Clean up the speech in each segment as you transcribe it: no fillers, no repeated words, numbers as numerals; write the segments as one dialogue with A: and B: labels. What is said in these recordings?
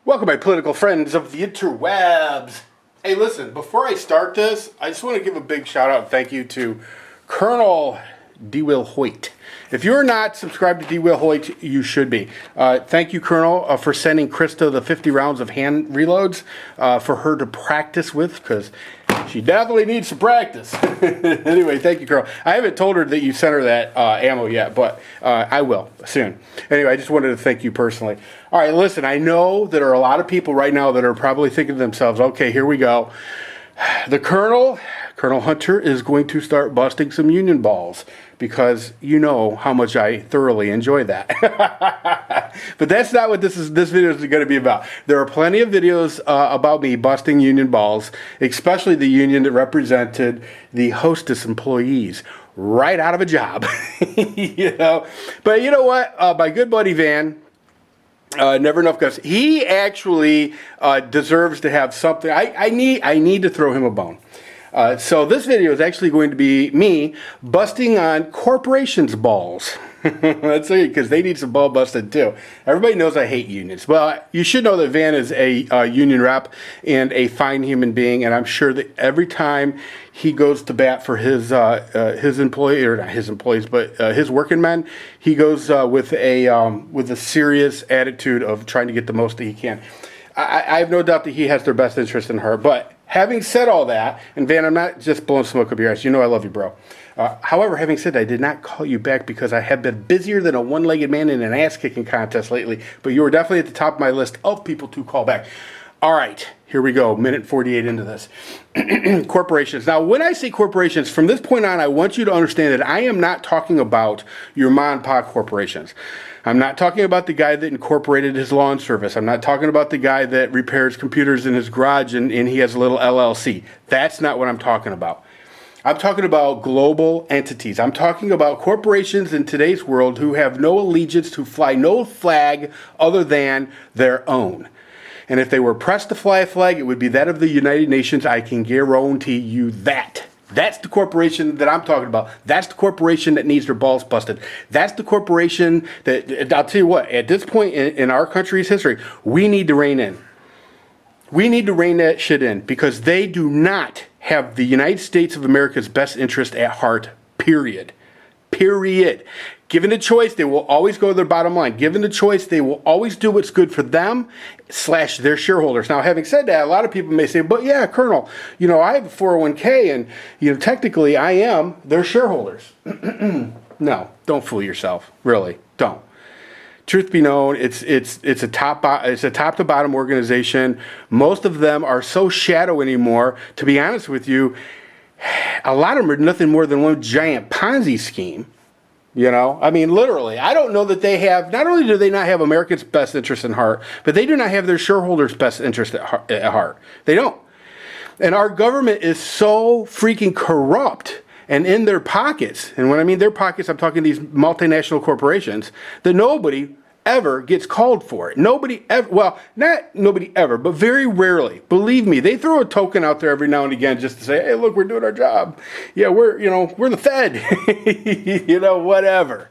A: Welcome, my political friends of the interwebs. Hey, listen, before I start this, I just want to give a big shout out and thank you to Colonel D. Will Hoyt. If you're not subscribed to D. Will Hoyt, you should be. Thank you, Colonel, for sending Krista the 50 rounds of hand reloads for her to practice with, because she definitely needs some practice. Anyway, thank you, Colonel. I haven't told her that you sent her that ammo yet, but I will soon. Anyway, I just wanted to thank you personally. All right, listen, I know there are a lot of people right now that are probably thinking to themselves, okay, here we go. The Colonel Hunter, is going to start busting some union balls, because you know how much I thoroughly enjoy that. But that's not what this video is going to be about. There are plenty of videos about me busting union balls, especially the union that represented the hostess employees right out of a job. You know, but you know what? My good buddy Van, never enough guts. He actually deserves to have something. I need to throw him a bone. So this video is actually going to be me busting on corporations' balls. That's it, because they need some ball busted too. Everybody knows I hate unions. Well, you should know that Van is a union rep and a fine human being, and I'm sure that every time he goes to bat for his employee, or not his employees, but his working men, he goes with a serious attitude of trying to get the most that he can. I have no doubt that he has their best interest in heart. But having said all that, and Van, I'm not just blowing smoke up your ass. You know I love you, bro. However, having said that, I did not call you back because I have been busier than a one-legged man in an ass-kicking contest lately. But you were definitely at the top of my list of people to call back. All right, here we go. Minute 48 into this. Corporations. Now, when I say corporations, from this point on, I want you to understand that I am not talking about your mom and pop corporations. I'm not talking about the guy that incorporated his lawn service. I'm not talking about the guy that repairs computers in his garage and he has a little LLC. That's not what I'm talking about. I'm talking about global entities. I'm talking about corporations in today's world who have no allegiance, who fly no flag other than their own. And if they were pressed to fly a flag, it would be that of the United Nations. I can guarantee you that. That's the corporation that I'm talking about. That's the corporation that needs their balls busted. That's the corporation that, I'll tell you what, at this point in our country's history, we need to rein in. We need to rein that shit in, because they do not have the United States of America's best interest at heart, period. Period. Given the choice, they will always go to their bottom line. Given the choice, they will always do what's good for them / their shareholders. Now, having said that, a lot of people may say, but yeah, Colonel, you know, I have a 401k and, you know, technically I am their shareholders. No, don't fool yourself. Really, don't. Truth be known, it's a top to bottom organization. Most of them are so shadow anymore. To be honest with you, a lot of them are nothing more than one giant Ponzi scheme. You know, I mean, literally, I don't know that they have, not only do they not have Americans' best interest in heart, but they do not have their shareholders' best interest at heart. They don't. And our government is so freaking corrupt and in their pockets. And when I mean their pockets, I'm talking these multinational corporations, that nobody ever gets called for it. Nobody ever, well, not nobody ever, but very rarely. Believe me, they throw a token out there every now and again just to say, hey, look, we're doing our job. Yeah, we're the Fed. You know, whatever.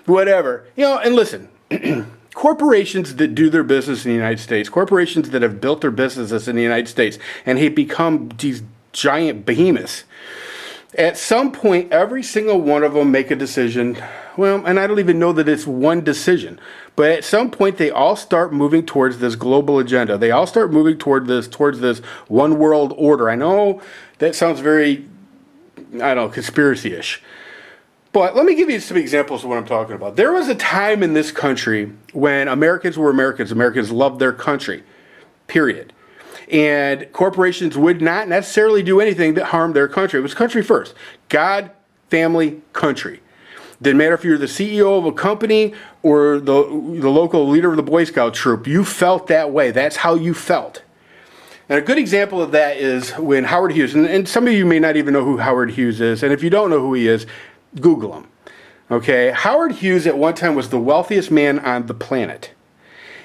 A: You know, and listen, corporations that do their business in the United States, corporations that have built their businesses in the United States and have become these giant behemoths, at some point, every single one of them make a decision. Well, and I don't even know that it's one decision, but at some point they all start moving towards this global agenda. They all start moving towards this one world order. I know that sounds very, I don't know, conspiracy-ish. But let me give you some examples of what I'm talking about. There was a time in this country when Americans were Americans. Americans loved their country, period. And corporations would not necessarily do anything that harmed their country. It was country first. God, family, country. Didn't matter if you're the CEO of a company or the local leader of the Boy Scout troop. You felt that way. That's how you felt. And a good example of that is when Howard Hughes, and some of you may not even know who Howard Hughes is, and if you don't know who he is, Google him. Okay? Howard Hughes at one time was the wealthiest man on the planet.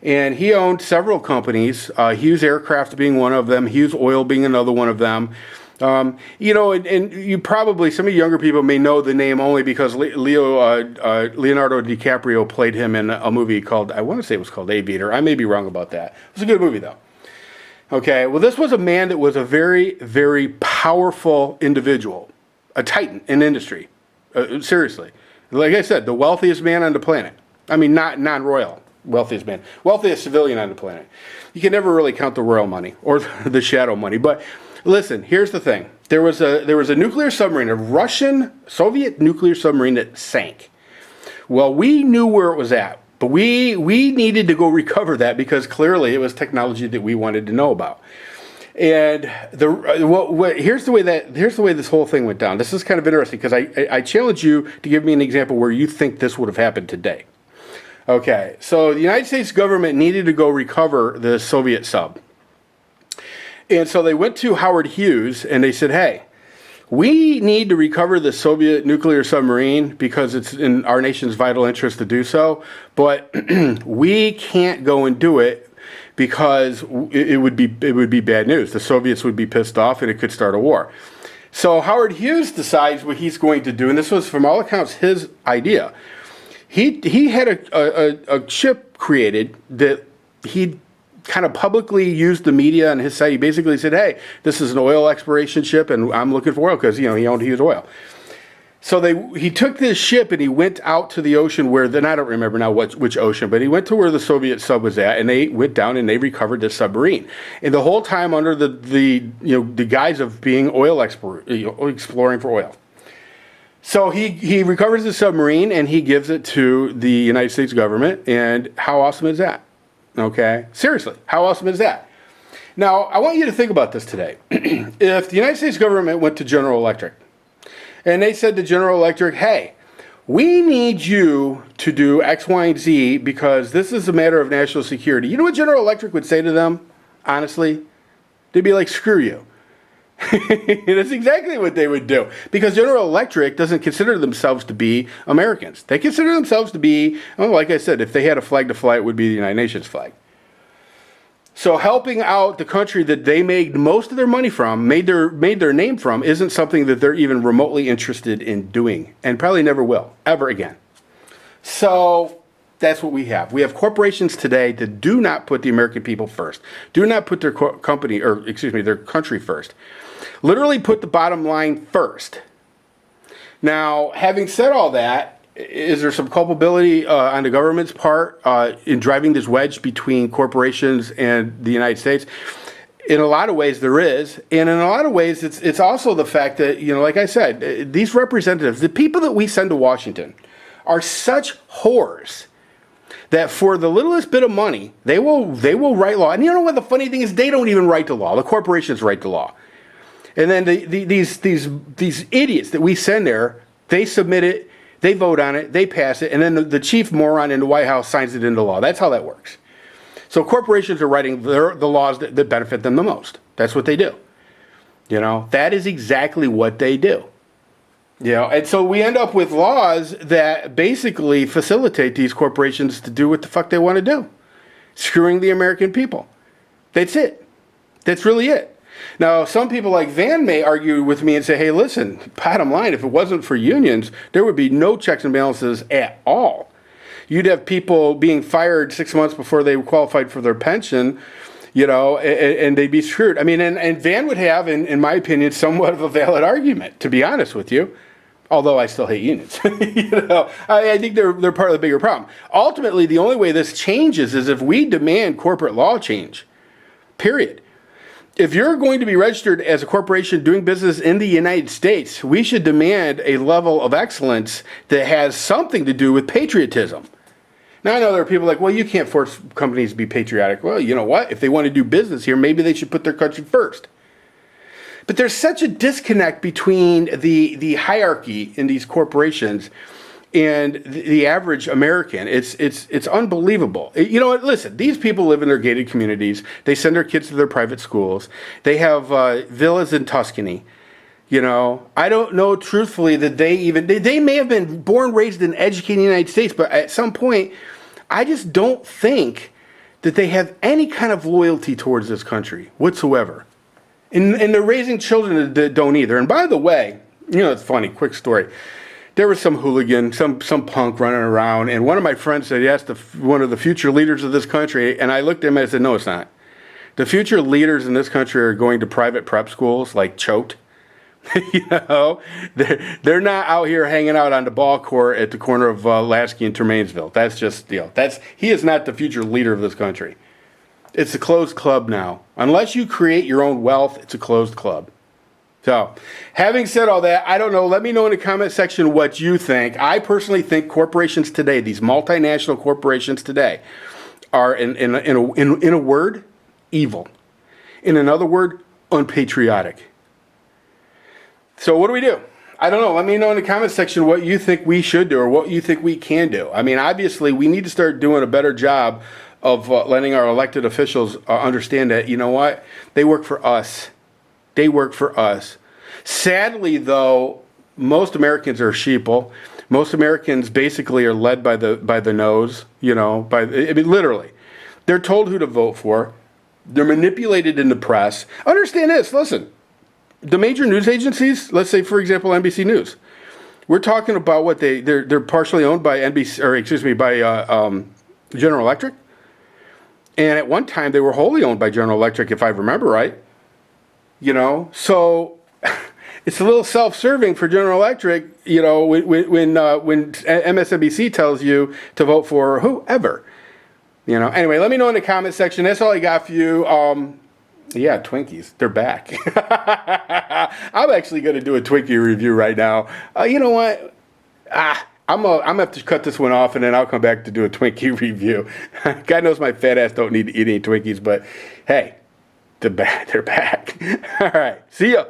A: And he owned several companies, Hughes Aircraft being one of them, Hughes Oil being another one of them. And you probably, some of you younger people may know the name only because Leonardo DiCaprio played him in a movie called, I want to say it was called Aviator. I may be wrong about that. It was a good movie, though. Okay, well, this was a man that was a very, very powerful individual, a titan in industry. Seriously. Like I said, the wealthiest man on the planet. I mean, not non-royal wealthiest man. Wealthiest civilian on the planet. You can never really count the royal money or the shadow money. But listen, here's the thing. There was a nuclear submarine, a Russian, Soviet nuclear submarine that sank. Well, we knew where it was at. But we needed to go recover that because clearly it was technology that we wanted to know about. And here's the way this whole thing went down. This is kind of interesting because I challenge you to give me an example where you think this would have happened today. Okay, so the United States government needed to go recover the Soviet sub. And so they went to Howard Hughes and they said, hey, we need to recover the Soviet nuclear submarine because it's in our nation's vital interest to do so, but we can't go and do it because it would be bad news. The Soviets would be pissed off and it could start a war. So Howard Hughes decides what he's going to do, and this was from all accounts his idea. He had a ship created that he kind of publicly used the media on his site. He basically said, hey, this is an oil exploration ship and I'm looking for oil because, he owned Hughes Oil. So he took this ship and he went out to the ocean where, then I don't remember now which ocean, but he went to where the Soviet sub was at and they went down and they recovered this submarine. And the whole time under the guise of being exploring for oil. So he recovers the submarine and he gives it to the United States government. And how awesome is that? Okay, seriously, how awesome is that? Now, I want you to think about this today. If the United States government went to General Electric and they said to General Electric, hey, we need you to do X, Y, and Z because this is a matter of national security. You know what General Electric would say to them, honestly? They'd be like, screw you. That's exactly what they would do. Because General Electric doesn't consider themselves to be Americans. They consider themselves to be, like I said, if they had a flag to fly, it would be the United Nations flag. So helping out the country that they made most of their money from, made their name from, isn't something that they're even remotely interested in doing. And probably never will, ever again. So that's what we have. We have corporations today that do not put the American people first. Do not put their their country first. Literally put the bottom line first. Now, having said all that, is there some culpability on the government's part in driving this wedge between corporations and the United States? In a lot of ways, there is. And in a lot of ways, it's also the fact that, like I said, these representatives, the people that we send to Washington, are such whores that for the littlest bit of money, they will write law. And you know what the funny thing is? They don't even write the law. The corporations write the law. And then these idiots that we send there, they submit it, they vote on it, they pass it, and then the chief moron in the White House signs it into law. That's how that works. So corporations are writing the laws that benefit them the most. That's what they do. That is exactly what they do. And so we end up with laws that basically facilitate these corporations to do what the fuck they want to do. Screwing the American people. That's it. That's really it. Now, some people like Van may argue with me and say, hey, listen, bottom line, if it wasn't for unions, there would be no checks and balances at all. You'd have people being fired 6 months before they qualified for their pension, and they'd be screwed. I mean, and Van would have, in my opinion, somewhat of a valid argument, to be honest with you. Although I still hate unions. I think they're part of the bigger problem. Ultimately, the only way this changes is if we demand corporate law change. Period. If you're going to be registered as a corporation doing business in the United States, we should demand a level of excellence that has something to do with patriotism. Now, I know there are people like, well, you can't force companies to be patriotic. Well, you know what? If they want to do business here, maybe they should put their country first. But there's such a disconnect between the hierarchy in these corporations and the average American. It's unbelievable. Listen, these people live in their gated communities. They send their kids to their private schools. They have villas in Tuscany. I don't know truthfully that they may have been born, raised, and educated in the United States, but at some point, I just don't think that they have any kind of loyalty towards this country whatsoever. And they're raising children that don't either. And by the way, it's funny, quick story. There was some hooligan, some punk running around, and one of my friends said, yes, one of the future leaders of this country, and I looked at him and I said, no, it's not. The future leaders in this country are going to private prep schools like Choate. They're not out here hanging out on the ball court at the corner of Lasky and Termainsville. That's just, he is not the future leader of this country. It's a closed club now. Unless you create your own wealth, it's a closed club. So, having said all that, I don't know. Let me know in the comment section what you think. I personally think corporations today, these multinational corporations today, are in a word, evil. In another word, unpatriotic. So what do? I don't know. Let me know in the comment section what you think we should do or what you think we can do. I mean, obviously, we need to start doing a better job of letting our elected officials understand that, you know what? They work for us. They work for us. Sadly, though, most Americans are sheeple. Most Americans basically are led by the nose, literally. They're told who to vote for. They're manipulated in the press. Understand this. Listen, the major news agencies, let's say, for example, NBC News, we're talking about what they're partially owned by General Electric. And at one time, they were wholly owned by General Electric, if I remember right. So it's a little self-serving for General Electric, when MSNBC tells you to vote for whoever. Anyway, let me know in the comment section. That's all I got for you. Yeah, Twinkies, they're back. I'm actually going to do a Twinkie review right now. You know what? I'm gonna have to cut this one off, and then I'll come back to do a Twinkie review. God knows my fat ass don't need to eat any Twinkies, but hey, they're back. All right, see ya.